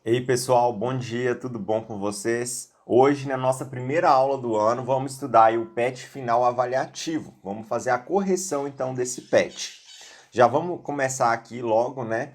Ei pessoal, bom dia, tudo bom com vocês? Hoje, na nossa primeira aula do ano, vamos estudar aí o PET final avaliativo. Vamos fazer a correção então desse PET. Já vamos começar aqui logo, né?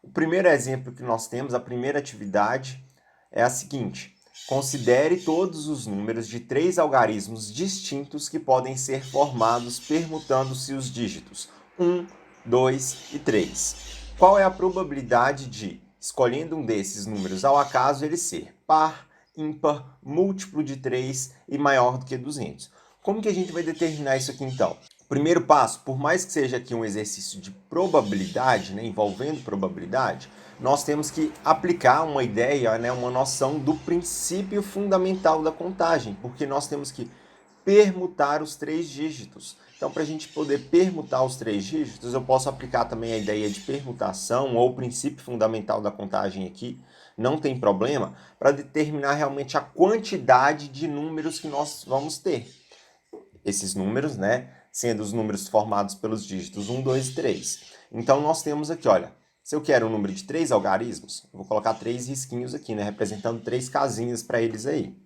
O primeiro exemplo que nós temos, a primeira atividade, é a seguinte: considere todos os números de três algarismos distintos que podem ser formados permutando-se os dígitos 1, 2 e 3. Qual é a probabilidade de, escolhendo um desses números ao acaso, ele ser par, ímpar, múltiplo de 3 e maior do que 200? Como que a gente vai determinar isso aqui então? Primeiro passo, por mais que seja aqui um exercício de probabilidade, né, envolvendo probabilidade, nós temos que aplicar uma ideia, né, uma noção do princípio fundamental da contagem, porque nós temos que permutar os três dígitos. Então, para a gente poder permutar os três dígitos, eu posso aplicar também a ideia de permutação ou o princípio fundamental da contagem aqui, não tem problema, para determinar realmente a quantidade de números que nós vamos ter. Esses números, né, sendo os números formados pelos dígitos 1, 2 e 3. Então, nós temos aqui, olha, se eu quero um número de 3 algarismos, eu vou colocar 3 risquinhos aqui, né, representando 3 casinhas para eles aí.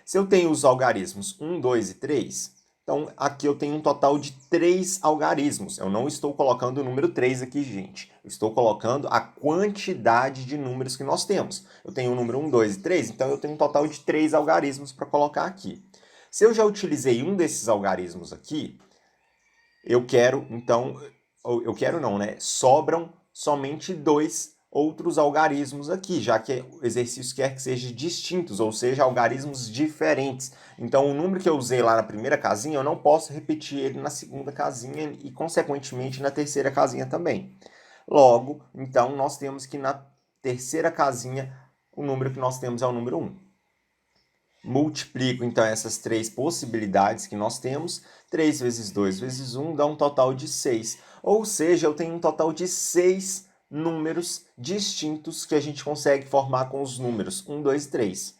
Se eu tenho os algarismos 1, 2 e 3, então aqui eu tenho um total de 3 algarismos. Eu não estou colocando o número 3 aqui, gente. Eu estou colocando a quantidade de números que nós temos. Eu tenho o número 1, 2 e 3, então eu tenho um total de 3 algarismos para colocar aqui. Se eu já utilizei um desses algarismos aqui, eu quero, então, eu quero não, né? Sobram somente dois outros algarismos aqui, já que o exercício quer que sejam distintos, ou seja, algarismos diferentes. Então, o número que eu usei lá na primeira casinha, eu não posso repetir ele na segunda casinha e, consequentemente, na terceira casinha também. Logo, então, nós temos que na terceira casinha, o número que nós temos é o número 1. Multiplico então essas três possibilidades que nós temos. 3 vezes 2 vezes 1 dá um total de 6. Ou seja, eu tenho um total de 6 números distintos que a gente consegue formar com os números 1, 2 e 3.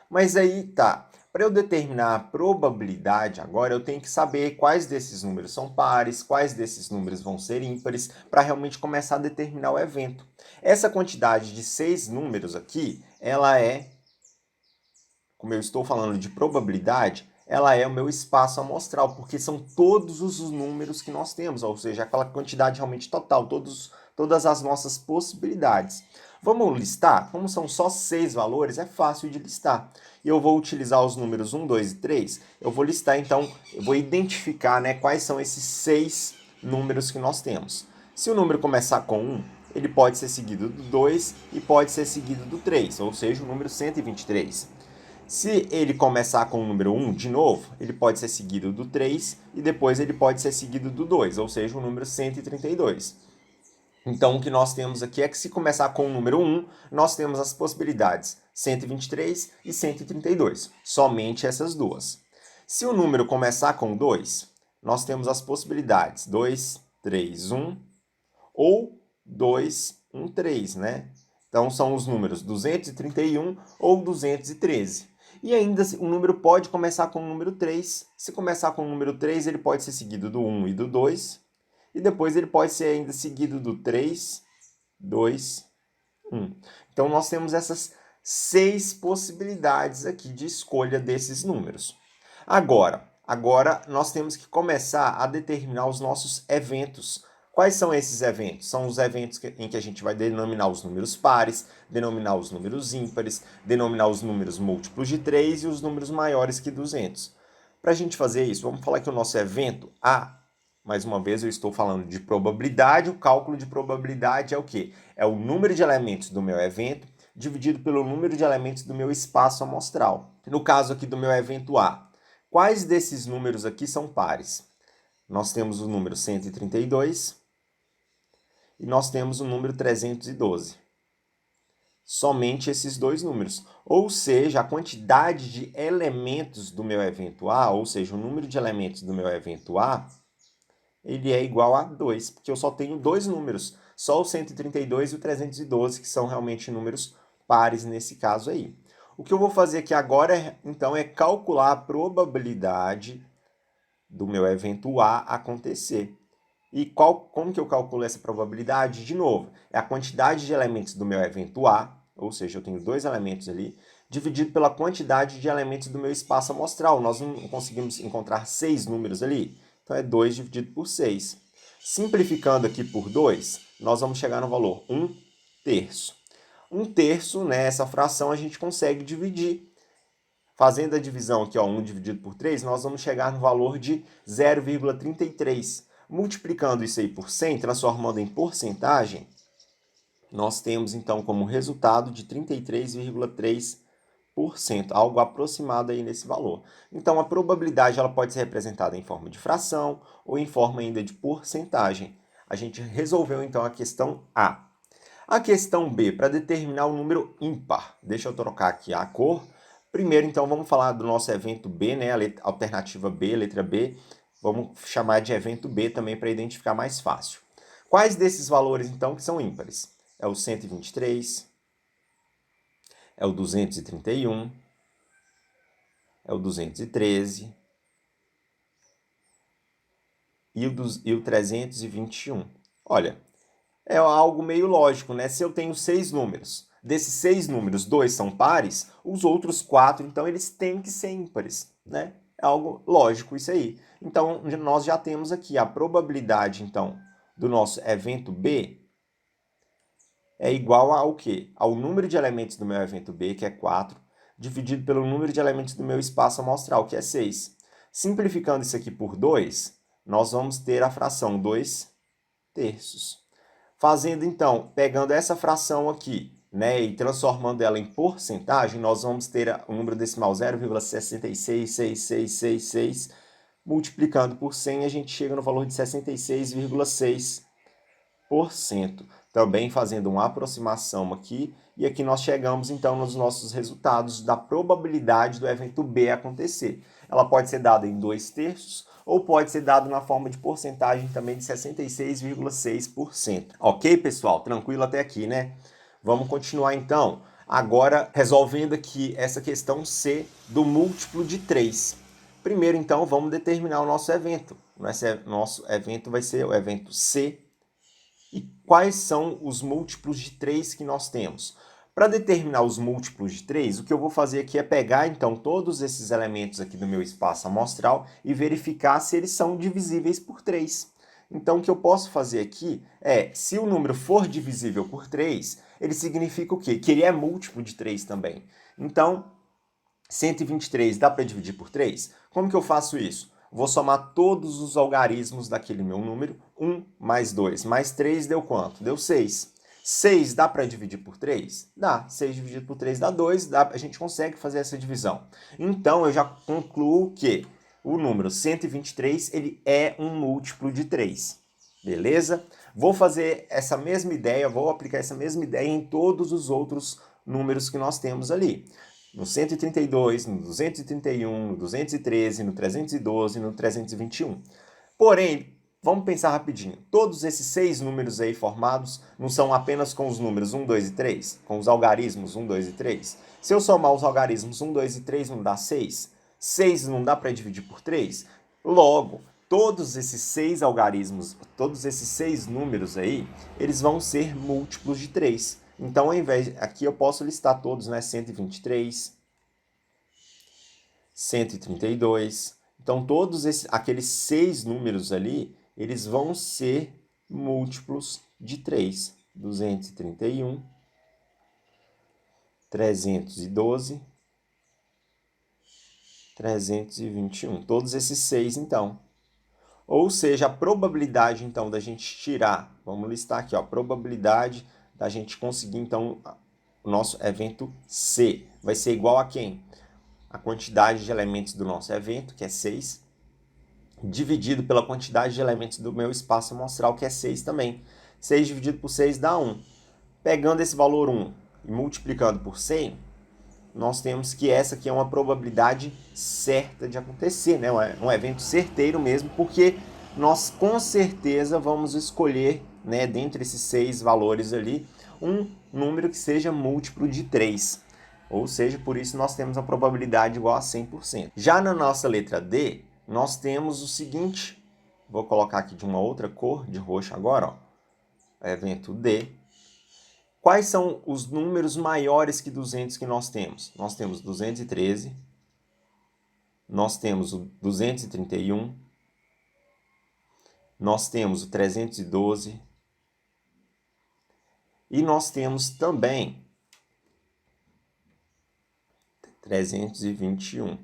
Mas aí tá. Para eu determinar a probabilidade, agora eu tenho que saber quais desses números são pares, quais desses números vão ser ímpares, para realmente começar a determinar o evento. Essa quantidade de 6 números aqui, ela é, como eu estou falando de probabilidade, ela é o meu espaço amostral, porque são todos os números que nós temos, ou seja, aquela quantidade realmente total, todas as nossas possibilidades. Vamos listar? Como são só 6 valores, é fácil de listar. E eu vou utilizar os números 1, 2 e 3. Eu vou listar, então, eu vou identificar, né, quais são esses 6 números que nós temos. Se o número começar com 1, ele pode ser seguido do 2 e pode ser seguido do 3, ou seja, o número 123. Se ele começar com o número 1 de novo, ele pode ser seguido do 3 e depois ele pode ser seguido do 2, ou seja, o número 132. Então, o que nós temos aqui é que se começar com o número 1, nós temos as possibilidades 123 e 132, somente essas duas. Se o número começar com 2, nós temos as possibilidades 2, 3, 1 ou 2, 1, 3, né? Então, são os números 231 ou 213. E ainda o número pode começar com o número 3. Se começar com o número 3, ele pode ser seguido do 1 e do 2. E depois ele pode ser ainda seguido do 3, 2, 1. Então, nós temos essas 6 possibilidades aqui de escolha desses números. Agora nós temos que começar a determinar os nossos eventos. Quais são esses eventos? São os eventos em que a gente vai denominar os números pares, denominar os números ímpares, denominar os números múltiplos de 3 e os números maiores que 200. Para a gente fazer isso, vamos falar que o nosso evento A, mais uma vez eu estou falando de probabilidade, o cálculo de probabilidade é o quê? É o número de elementos do meu evento dividido pelo número de elementos do meu espaço amostral. No caso aqui do meu evento A, quais desses números aqui são pares? Nós temos o número 132 e nós temos o número 312. Somente esses dois números. Ou seja, a quantidade de elementos do meu evento A, ou seja, o número de elementos do meu evento A, ele é igual a 2, porque eu só tenho dois números, só o 132 e o 312, que são realmente números pares nesse caso aí. O que eu vou fazer aqui agora, então, é calcular a probabilidade do meu evento A acontecer. E como que eu calculo essa probabilidade? De novo, é a quantidade de elementos do meu evento A ou seja, eu tenho 2 elementos ali, dividido pela quantidade de elementos do meu espaço amostral. Nós não conseguimos encontrar 6 números ali, então é 2 dividido por 6. Simplificando aqui por 2, nós vamos chegar no valor 1/3. 1/3, né, essa fração a gente consegue dividir. Fazendo a divisão aqui, ó, 1 dividido por 3, nós vamos chegar no valor de 0,33. Multiplicando isso aí por 100, transformando em porcentagem, nós temos então como resultado de 33,3%, algo aproximado aí nesse valor. Então a probabilidade ela pode ser representada em forma de fração ou em forma ainda de porcentagem. A gente resolveu então a questão A. A questão B, para determinar o número ímpar. Deixa eu trocar aqui a cor. Primeiro, então, vamos falar do nosso evento B, né? A alternativa B, letra B. Vamos chamar de evento B também para identificar mais fácil. Quais desses valores, então, que são ímpares? É o 123, é o 231, é o 213 e o 321. Olha, é algo meio lógico, né? Se eu tenho 6 números, desses 6 números, 2 são pares, os outros 4, então, eles têm que ser ímpares, né? É algo lógico isso aí. Então, nós já temos aqui a probabilidade, então, do nosso evento B é igual ao quê? Ao número de elementos do meu evento B, que é 4, dividido pelo número de elementos do meu espaço amostral, que é 6. Simplificando isso aqui por 2, nós vamos ter a fração 2/3. Fazendo, então, pegando essa fração aqui, né, e transformando ela em porcentagem, nós vamos ter o número decimal 0,666666, multiplicando por 100, a gente chega no valor de 66,6%. Também fazendo uma aproximação aqui, e aqui nós chegamos, então, nos nossos resultados da probabilidade do evento B acontecer. Ela pode ser dada em 2/3, ou pode ser dado na forma de porcentagem também de 66,6%. Ok, pessoal? Tranquilo até aqui, né? Vamos continuar então, agora resolvendo aqui essa questão C do múltiplo de 3. Primeiro, então, vamos determinar o nosso evento. Nosso evento vai ser o evento C. E quais são os múltiplos de 3 que nós temos? Para determinar os múltiplos de 3, o que eu vou fazer aqui é pegar, então, todos esses elementos aqui do meu espaço amostral e verificar se eles são divisíveis por 3. Então, o que eu posso fazer aqui é, se o número for divisível por 3, ele significa o quê? Que ele é múltiplo de 3 também. Então, 123 dá para dividir por 3? Como que eu faço isso? Vou somar todos os algarismos daquele meu número. 1 mais 2 mais 3 deu quanto? Deu 6. 6 dá para dividir por 3? Dá. 6 dividido por 3 dá 2. A gente consegue fazer essa divisão. Então, eu já concluo que o número 123 ele é um múltiplo de 3. Beleza? Vou fazer essa mesma ideia, vou aplicar essa mesma ideia em todos os outros números que nós temos ali. No 132, no 231, no 213, no 312, no 321. Porém, vamos pensar rapidinho. Todos esses 6 números aí formados não são apenas com os números 1, 2 e 3? Com os algarismos 1, 2 e 3? Se eu somar os algarismos 1, 2 e 3, não dá 6? 6 não dá para dividir por 3? Logo, todos esses 6 algarismos, todos esses 6 números aí, eles vão ser múltiplos de 3. Então, ao invés aqui eu posso listar todos, né? 123, 132. Então, todos aqueles 6 números ali, eles vão ser múltiplos de 3. 231, 312, 321. Todos esses 6, então. Ou seja, a probabilidade, então, da gente tirar, vamos listar aqui, ó, a probabilidade da gente conseguir, então, o nosso evento C vai ser igual a quem? A quantidade de elementos do nosso evento, que é 6, dividido pela quantidade de elementos do meu espaço amostral, que é 6 também. 6 dividido por 6 dá 1. Pegando esse valor 1 e multiplicando por 100, nós temos que essa aqui é uma probabilidade certa de acontecer, né? Um evento certeiro mesmo, porque nós com certeza vamos escolher, né, dentre esses 6 valores ali, um número que seja múltiplo de 3. Ou seja, por isso nós temos a probabilidade igual a 100%. Já na nossa letra D, nós temos o seguinte, vou colocar aqui de uma outra cor, de roxo agora, ó, evento D. Quais são os números maiores que 200 que nós temos? Nós temos 213, nós temos o 231, nós temos o 312 e nós temos também 321.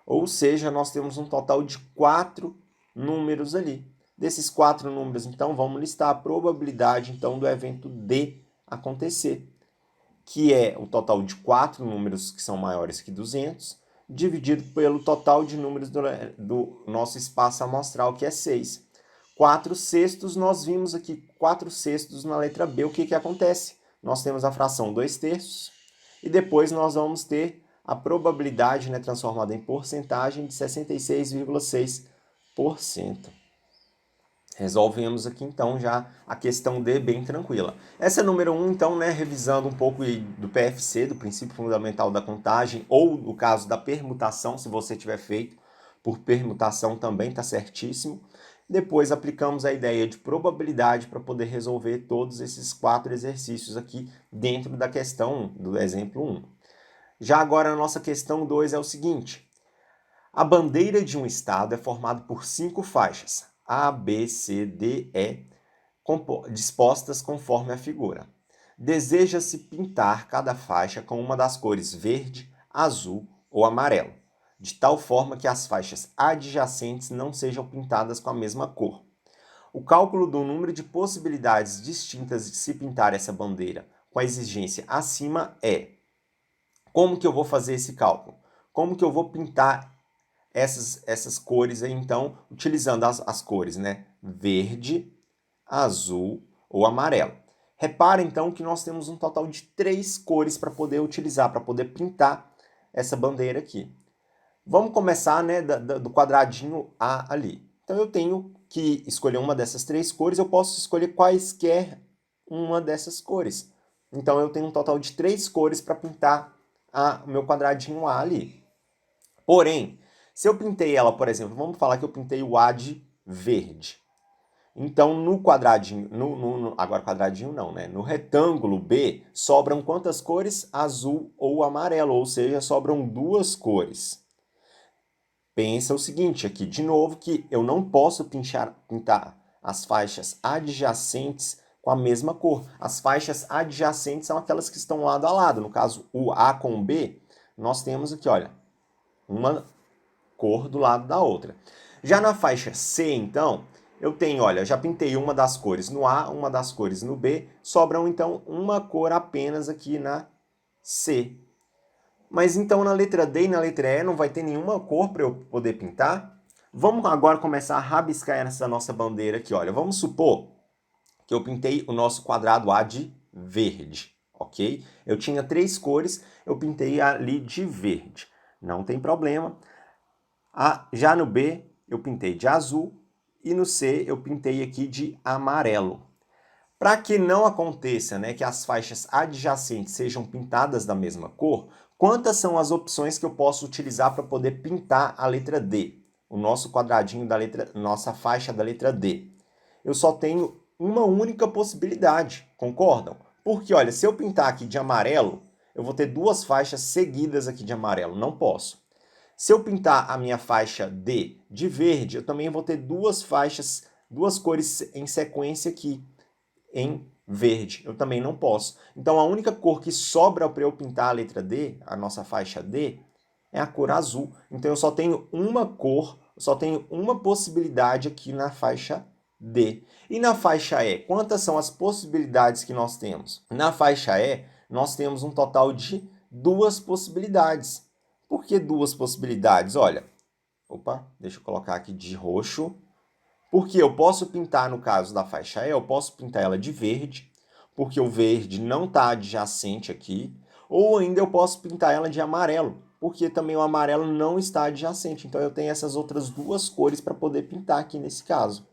Ou seja, nós temos um total de 4 números ali. Desses 4 números, então, vamos listar a probabilidade então, do evento D acontecer, que é o total de 4 números que são maiores que 200, dividido pelo total de números do nosso espaço amostral, que é 6. 4 sextos, nós vimos aqui 4 sextos na letra B. O que acontece? Nós temos a fração 2 terços e depois nós vamos ter a probabilidade, né, transformada em porcentagem de 66,6%. Resolvemos aqui, então, já a questão D bem tranquila. Essa é número 1, então, né, revisando um pouco do PFC, do princípio fundamental da contagem, ou no caso da permutação, se você tiver feito por permutação também está certíssimo. Depois aplicamos a ideia de probabilidade para poder resolver todos esses 4 exercícios aqui dentro da questão do exemplo 1. Já agora a nossa questão 2 é o seguinte: a bandeira de um estado é formada por 5 faixas, A, B, C, D, E, dispostas conforme a figura. Deseja-se pintar cada faixa com uma das cores verde, azul ou amarelo, de tal forma que as faixas adjacentes não sejam pintadas com a mesma cor. O cálculo do número de possibilidades distintas de se pintar essa bandeira com a exigência acima é: como que eu vou fazer esse cálculo? Como que eu vou pintar essas cores aí, então, utilizando as cores, né? Verde, azul ou amarelo. Repara, então, que nós temos um total de 3 cores para poder utilizar, para poder pintar essa bandeira aqui. Vamos começar, né, do quadradinho A ali. Então, eu tenho que escolher uma dessas 3 cores, eu posso escolher quaisquer uma dessas cores. Então, eu tenho um total de 3 cores para pintar o meu quadradinho A ali. Porém, se eu pintei ela, por exemplo, vamos falar que eu pintei o A de verde. Então, no quadradinho, agora quadradinho não, né? No retângulo B, sobram quantas cores? Azul ou amarelo, ou seja, sobram 2 cores. Pensa o seguinte aqui, de novo, que eu não posso pintar as faixas adjacentes com a mesma cor. As faixas adjacentes são aquelas que estão lado a lado. No caso, o A com o B, nós temos aqui, olha, uma cor do lado da outra. Já na faixa C, então, eu tenho, olha, já pintei uma das cores no A, uma das cores no B, sobram então uma cor apenas aqui na C. Mas então na letra D e na letra E não vai ter nenhuma cor para eu poder pintar? Vamos agora começar a rabiscar essa nossa bandeira aqui, olha. Vamos supor que eu pintei o nosso quadrado A de verde, ok? Eu tinha 3 cores, eu pintei ali de verde. Não tem problema. Já no B, eu pintei de azul e no C eu pintei aqui de amarelo. Para que não aconteça, né, que as faixas adjacentes sejam pintadas da mesma cor, quantas são as opções que eu posso utilizar para poder pintar a letra D? O nosso quadradinho da nossa faixa da letra D. Eu só tenho uma única possibilidade, concordam? Porque, olha, se eu pintar aqui de amarelo, eu vou ter 2 faixas seguidas aqui de amarelo, não posso. Se eu pintar a minha faixa D de verde, eu também vou ter 2 faixas, 2 cores em sequência aqui em verde. Eu também não posso. Então, a única cor que sobra para eu pintar a letra D, a nossa faixa D, é a cor azul. Então, eu só tenho uma cor, só tenho uma possibilidade aqui na faixa D. E na faixa E, quantas são as possibilidades que nós temos? Na faixa E, nós temos um total de 2 possibilidades. Por que 2 possibilidades? Olha, deixa eu colocar aqui de roxo. Porque eu posso pintar, no caso da faixa E, eu posso pintar ela de verde, porque o verde não está adjacente aqui. Ou ainda eu posso pintar ela de amarelo, porque também o amarelo não está adjacente. Então eu tenho essas outras 2 cores para poder pintar aqui nesse caso.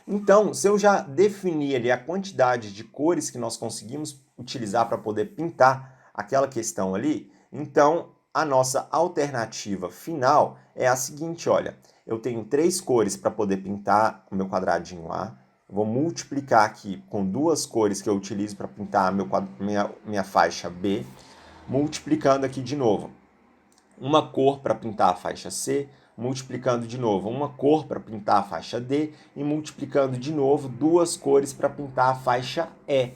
Então, se eu já defini ali a quantidade de cores que nós conseguimos utilizar para poder pintar aquela questão ali, então a nossa alternativa final é a seguinte, olha, eu tenho 3 cores para poder pintar o meu quadradinho A, Eu vou multiplicar aqui com duas cores que eu utilizo para pintar minha faixa B, multiplicando aqui de novo uma cor para pintar a faixa C, multiplicando de novo uma cor para pintar a faixa D e multiplicando de novo duas cores para pintar a faixa E.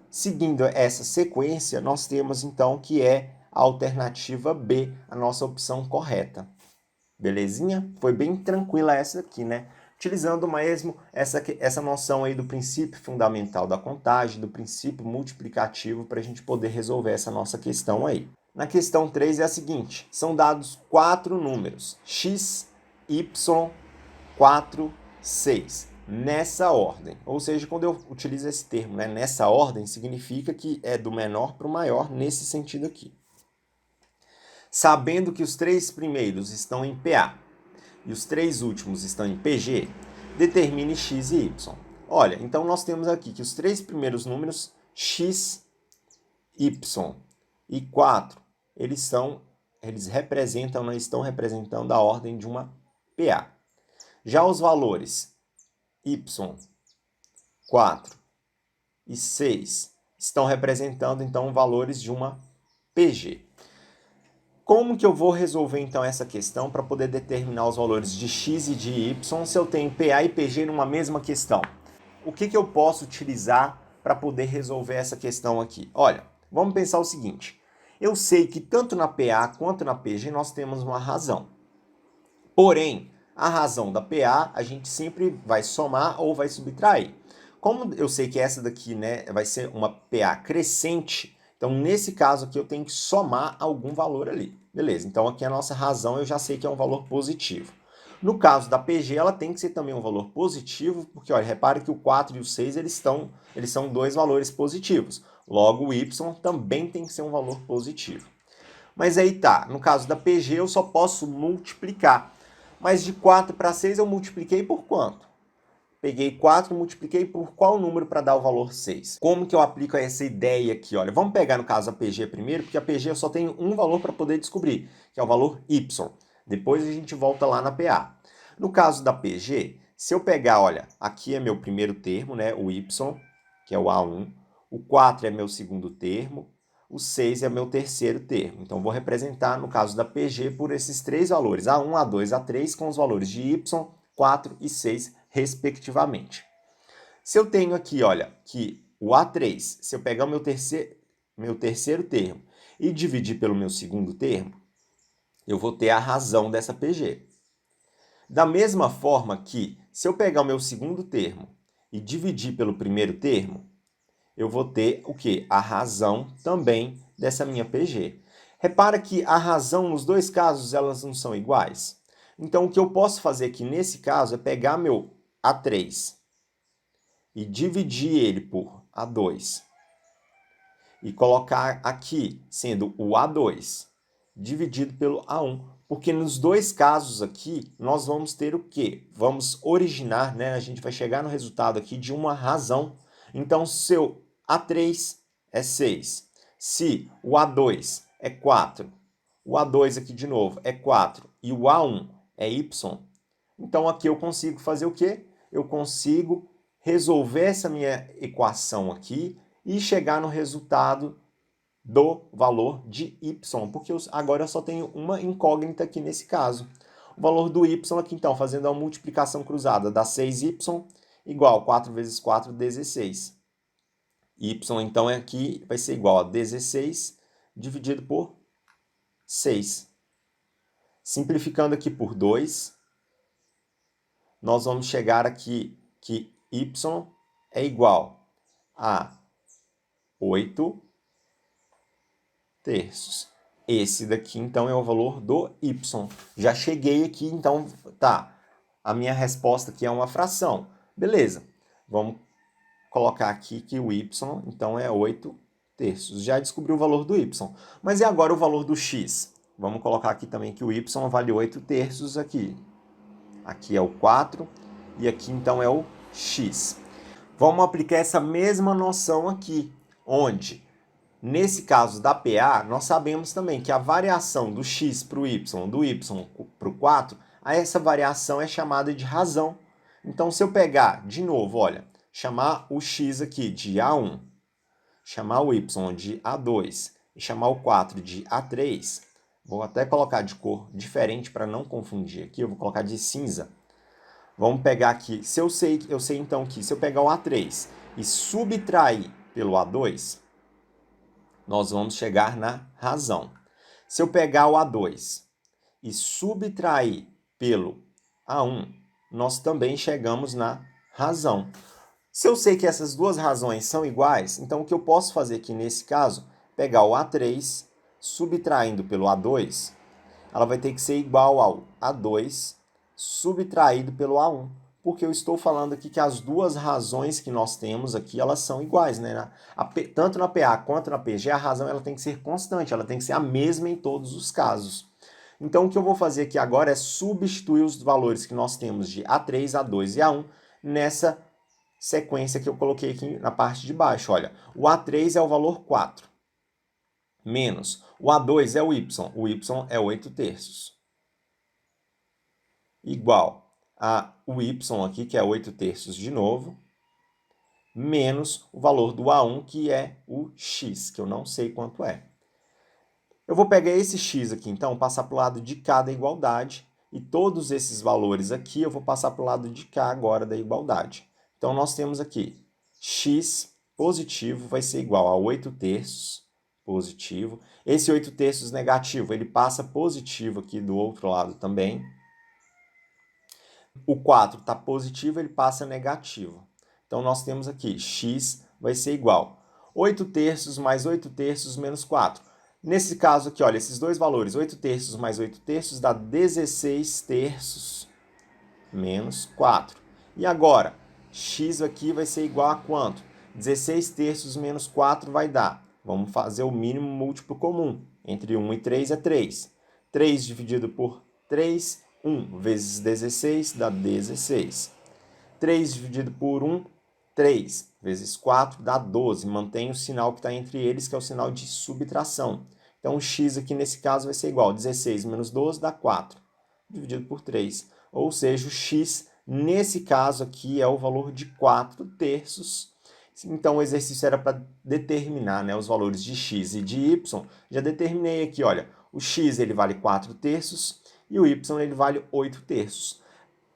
Seguindo essa sequência, nós temos então que é a alternativa B, a nossa opção correta. Belezinha? Foi bem tranquila essa aqui, né? Utilizando mesmo essa noção aí do princípio fundamental da contagem, do princípio multiplicativo, para a gente poder resolver essa nossa questão aí. Na questão 3 é a seguinte, são dados 4 números, x, y, 4, 6, nessa ordem. Ou seja, quando eu utilizo esse termo, né, nessa ordem, significa que é do menor para o maior, nesse sentido aqui. Sabendo que os 3 primeiros estão em PA e os 3 últimos estão em PG, determine x e y. Olha, então nós temos aqui que os 3 primeiros números, x, y e 4, eles representam, não estão representando a ordem de uma PA. Já os valores y, 4 e 6 estão representando, então, valores de uma PG. Como que eu vou resolver, então, essa questão para poder determinar os valores de x e de y se eu tenho PA e PG numa mesma questão? O que eu posso utilizar para poder resolver essa questão aqui? Olha, vamos pensar o seguinte. Eu sei que tanto na PA quanto na PG nós temos uma razão. Porém, a razão da PA a gente sempre vai somar ou vai subtrair. Como eu sei que essa daqui, né, vai ser uma PA crescente, então nesse caso aqui eu tenho que somar algum valor ali. Beleza, então aqui a nossa razão eu já sei que é um valor positivo. No caso da PG, ela tem que ser também um valor positivo, porque olha, repare que o 4 e o 6 eles são dois valores positivos. Logo, o y também tem que ser um valor positivo. Mas aí tá, no caso da PG eu só posso multiplicar. Mas de 4 para 6 eu multipliquei por quanto? Peguei 4 e multipliquei por qual número para dar o valor 6? Como que eu aplico essa ideia aqui? Olha, vamos pegar no caso a PG primeiro, porque a PG eu só tenho um valor para poder descobrir, que é o valor y. Depois a gente volta lá na PA. No caso da PG, se eu pegar, olha, aqui é meu primeiro termo, né, o y, que é o A1. O 4 é meu segundo termo. O 6 é meu terceiro termo. Então, vou representar, no caso da PG, por esses três valores, A1, A2, A3, com os valores de y, 4 e 6, respectivamente. Se eu tenho aqui, olha, que o A3, se eu pegar o meu terceiro termo e dividir pelo meu segundo termo, eu vou ter a razão dessa PG. Da mesma forma que, se eu pegar o meu segundo termo e dividir pelo primeiro termo, eu vou ter o quê? A razão também dessa minha PG. Repara que a razão, nos dois casos, elas não são iguais. Então, o que eu posso fazer aqui nesse caso é pegar meu A3 e dividir ele por A2. E colocar aqui, sendo o A2, dividido pelo A1. Porque nos dois casos aqui, nós vamos ter o quê? Vamos originar, né? A gente vai chegar no resultado aqui de uma razão. Então, seu A3 é 6. Se o A2 é 4, o A2 aqui de novo é 4 e o A1 é Y, então aqui eu consigo fazer o quê? Eu consigo resolver essa minha equação aqui e chegar no resultado do valor de y, porque agora eu só tenho uma incógnita aqui nesse caso. O valor do y aqui, então, fazendo a multiplicação cruzada, dá 6y igual 4 vezes 4, 16. Y, então, aqui vai ser igual a 16 dividido por 6. Simplificando aqui por 2, nós vamos chegar aqui que y é igual a 8 terços. Esse daqui, então, é o valor do y. Já cheguei aqui, então, tá. A minha resposta aqui é uma fração. Beleza. Vamos colocar aqui que o y, então, é 8 terços. Já descobri o valor do y. Mas e agora o valor do x? Vamos colocar aqui também que o y vale 8 terços aqui. Aqui é o 4 e aqui, então, é o x. Vamos aplicar essa mesma noção aqui, onde, nesse caso da PA, nós sabemos também que a variação do x para o y, do y para o 4, essa variação é chamada de razão. Então, se eu pegar, de novo, olha, chamar o x aqui de A1, chamar o y de A2 e chamar o 4 de A3, vou até colocar de cor diferente para não confundir aqui, eu vou colocar de cinza. Vamos pegar aqui, eu sei então que se eu pegar o A3 e subtrair pelo A2, nós vamos chegar na razão. Se eu pegar o A2 e subtrair pelo A1, nós também chegamos na razão. Se eu sei que essas duas razões são iguais, então o que eu posso fazer aqui nesse caso, pegar o A3, subtraindo pelo A2, ela vai ter que ser igual ao A2 subtraído pelo A1, porque eu estou falando aqui que as duas razões que nós temos aqui, elas são iguais, né? Tanto na PA quanto na PG, a razão ela tem que ser constante, ela tem que ser a mesma em todos os casos. Então, o que eu vou fazer aqui agora é substituir os valores que nós temos de A3, A2 e A1 nessa sequência que eu coloquei aqui na parte de baixo. Olha, o A3 é o valor 4, menos o A2 é o y é 8 terços, igual a o y aqui, que é 8 terços de novo, menos o valor do A1, que é o x, que eu não sei quanto é. Eu vou pegar esse x aqui, então, passar para o lado de cá da igualdade, e todos esses valores aqui eu vou passar para o lado de cá agora da igualdade. Então, nós temos aqui x positivo vai ser igual a 8 terços positivo. Esse 8 terços negativo, ele passa positivo aqui do outro lado também. O 4 está positivo, ele passa negativo. Então, nós temos aqui x vai ser igual a 8 terços mais 8 terços menos 4. Nesse caso aqui, olha, esses dois valores, 8 terços mais 8 terços dá 16 terços menos 4. E agora, x aqui vai ser igual a quanto? 16 terços menos 4 vai dar. Vamos fazer o mínimo múltiplo comum. Entre 1 e 3 é 3. 3 dividido por 3, 1 vezes 16 dá 16. 3 dividido por 1, 3 vezes 4 dá 12. Mantém o sinal que está entre eles, que é o sinal de subtração. Então, o x aqui nesse caso vai ser igual a 16 menos 12 dá 4, dividido por 3. Ou seja, o x nesse caso aqui é o valor de 4 terços. Então, o exercício era para determinar, né, os valores de x e de y. Já determinei aqui, olha, o x ele vale 4 terços e o y ele vale 8 terços.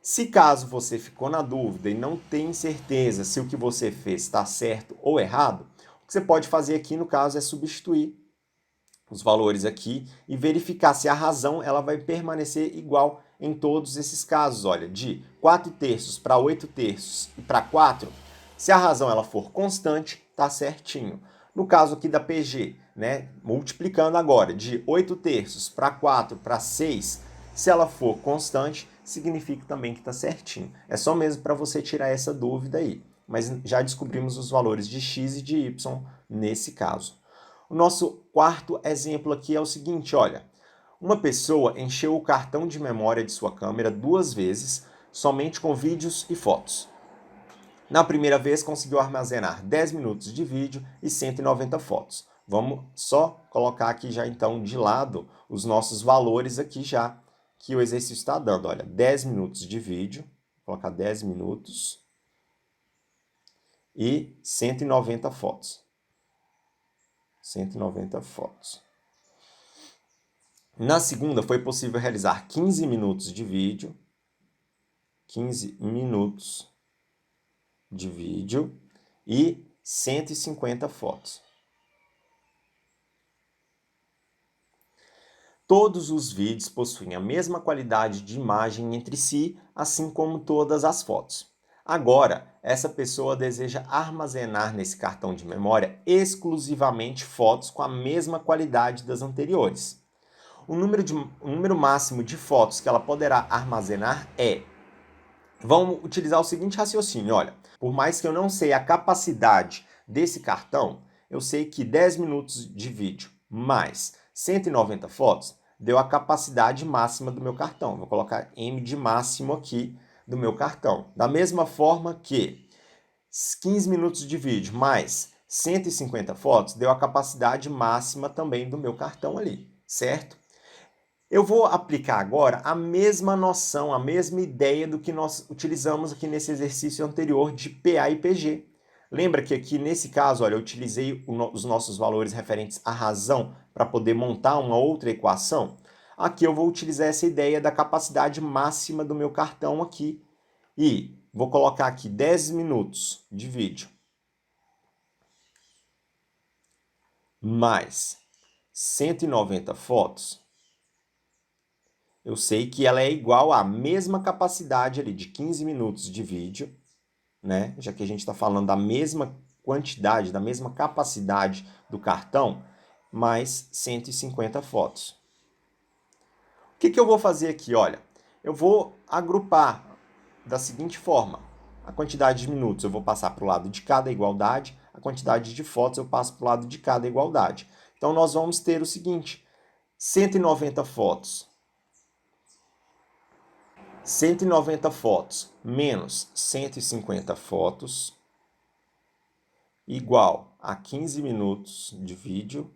Se caso você ficou na dúvida e não tem certeza se o que você fez está certo ou errado, o que você pode fazer aqui no caso é substituir os valores aqui e verificar se a razão ela vai permanecer igual em todos esses casos. Olha, de 4 terços para 8 terços e para 4, se a razão ela for constante, tá certinho. No caso aqui da PG, né, multiplicando agora de 8 terços para 4 para 6, se ela for constante, significa também que está certinho. É só mesmo para você tirar essa dúvida aí. Mas já descobrimos os valores de x e de y nesse caso. O nosso quarto exemplo aqui é o seguinte, olha. Uma pessoa encheu o cartão de memória de sua câmera 2 vezes, somente com vídeos e fotos. Na primeira vez, conseguiu armazenar 10 minutos de vídeo e 190 fotos. Vamos só colocar aqui já então de lado os nossos valores aqui já que o exercício está dando. Olha, 10 minutos de vídeo, vou colocar 10 minutos e 190 fotos. 190 fotos. Na segunda, foi possível realizar 15 minutos de vídeo, 15 minutos de vídeo e 150 fotos. Todos os vídeos possuem a mesma qualidade de imagem entre si, assim como todas as fotos. Agora, essa pessoa deseja armazenar nesse cartão de memória exclusivamente fotos com a mesma qualidade das anteriores. O número máximo de fotos que ela poderá armazenar é... Vamos utilizar o seguinte raciocínio, olha. Por mais que eu não sei a capacidade desse cartão, eu sei que 10 minutos de vídeo mais 190 fotos deu a capacidade máxima do meu cartão. Vou colocar M de máximo aqui do meu cartão. Da mesma forma que 15 minutos de vídeo mais 150 fotos deu a capacidade máxima também do meu cartão ali, certo? Eu vou aplicar agora a mesma noção, a mesma ideia do que nós utilizamos aqui nesse exercício anterior de PA e PG. Lembra que aqui nesse caso, olha, eu utilizei os nossos valores referentes à razão para poder montar uma outra equação? Aqui eu vou utilizar essa ideia da capacidade máxima do meu cartão aqui e vou colocar aqui 10 minutos de vídeo mais 190 fotos. Eu sei que ela é igual à mesma capacidade ali de 15 minutos de vídeo, né? Já que a gente está falando da mesma quantidade, da mesma capacidade do cartão, mais 150 fotos. O que eu vou fazer aqui? Olha, eu vou agrupar da seguinte forma. A quantidade de minutos eu vou passar para o lado de cada igualdade, a quantidade de fotos eu passo para o lado de cada igualdade. Então, nós vamos ter o seguinte, 190 fotos. 190 fotos menos 150 fotos igual a 15 minutos de vídeo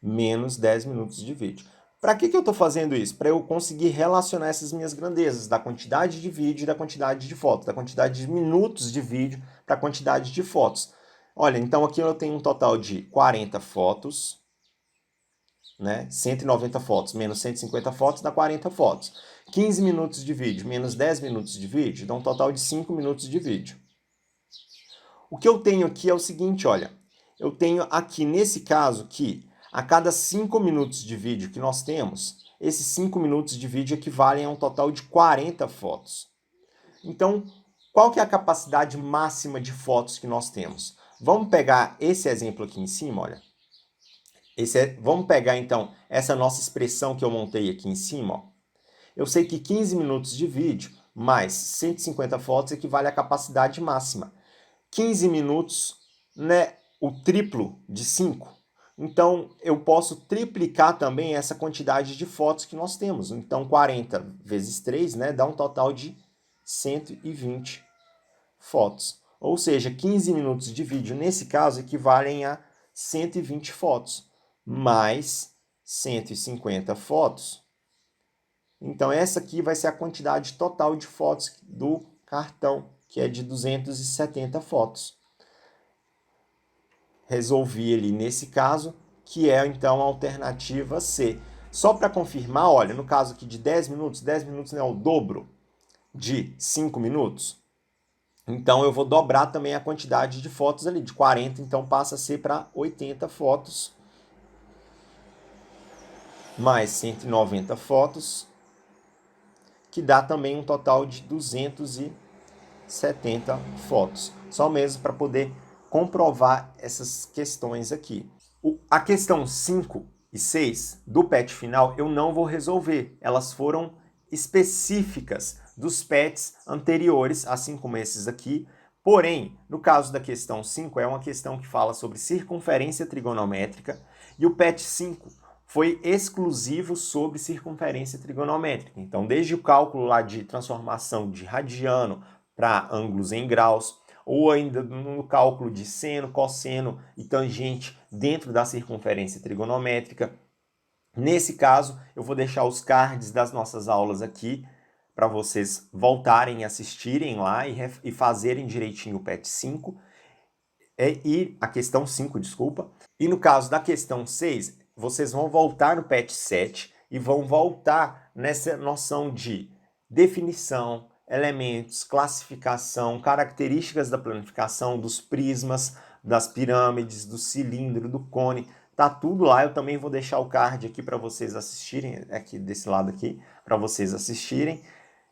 menos 10 minutos de vídeo. Para que eu estou fazendo isso? Para eu conseguir relacionar essas minhas grandezas, da quantidade de vídeo e da quantidade de fotos, da quantidade de minutos de vídeo para a quantidade de fotos. Olha, então aqui eu tenho um total de 40 fotos, né? 190 fotos menos 150 fotos dá 40 fotos. 15 minutos de vídeo menos 10 minutos de vídeo dá um total de 5 minutos de vídeo. O que eu tenho aqui é o seguinte, olha, eu tenho aqui nesse caso que a cada 5 minutos de vídeo que nós temos, esses 5 minutos de vídeo equivalem a um total de 40 fotos. Então, qual que é a capacidade máxima de fotos que nós temos? Vamos pegar esse exemplo aqui em cima, olha. Vamos pegar, então, essa nossa expressão que eu montei aqui em cima. Ó. Eu sei que 15 minutos de vídeo mais 150 fotos equivale à capacidade máxima. 15 minutos, né, o triplo de 5. Então, eu posso triplicar também essa quantidade de fotos que nós temos. Então, 40 vezes 3, né, dá um total de 120 fotos. Ou seja, 15 minutos de vídeo, nesse caso, equivalem a 120 fotos, mais 150 fotos. Então, essa aqui vai ser a quantidade total de fotos do cartão, que é de 270 fotos. Resolvi ali nesse caso, que é então a alternativa C. Só para confirmar, olha, no caso aqui de 10 minutos não é o dobro de 5 minutos? Então eu vou dobrar também a quantidade de fotos ali, de 40, então passa a ser para 80 fotos. Mais 190 fotos, que dá também um total de 270 fotos. Só mesmo para poder comprovar essas questões aqui. A questão 5 e 6 do PET final eu não vou resolver. Elas foram específicas dos PETs anteriores, assim como esses aqui. Porém, no caso da questão 5, é uma questão que fala sobre circunferência trigonométrica e o PET 5 foi exclusivo sobre circunferência trigonométrica. Então, desde o cálculo lá de transformação de radiano para ângulos em graus, ou ainda no cálculo de seno, cosseno e tangente dentro da circunferência trigonométrica. Nesse caso, eu vou deixar os cards das nossas aulas aqui para vocês voltarem e assistirem lá e fazerem direitinho o PET 5 e a questão 5, desculpa. E no caso da questão 6, vocês vão voltar no PET 7 e vão voltar nessa noção de definição, elementos, classificação, características da planificação, dos prismas, das pirâmides, do cilindro, do cone, tá tudo lá. Eu também vou deixar o card aqui para vocês assistirem, aqui desse lado aqui, para vocês assistirem.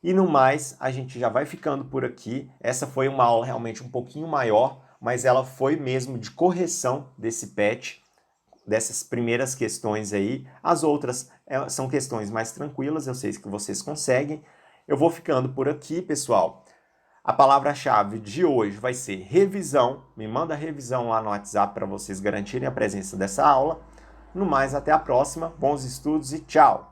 E no mais, a gente já vai ficando por aqui. Essa foi uma aula realmente um pouquinho maior, mas ela foi mesmo de correção desse PET, dessas primeiras questões aí. As outras são questões mais tranquilas, eu sei que vocês conseguem. Eu vou ficando por aqui, pessoal. A palavra-chave de hoje vai ser revisão. Me manda a revisão lá no WhatsApp para vocês garantirem a presença dessa aula. No mais, até a próxima. Bons estudos e tchau!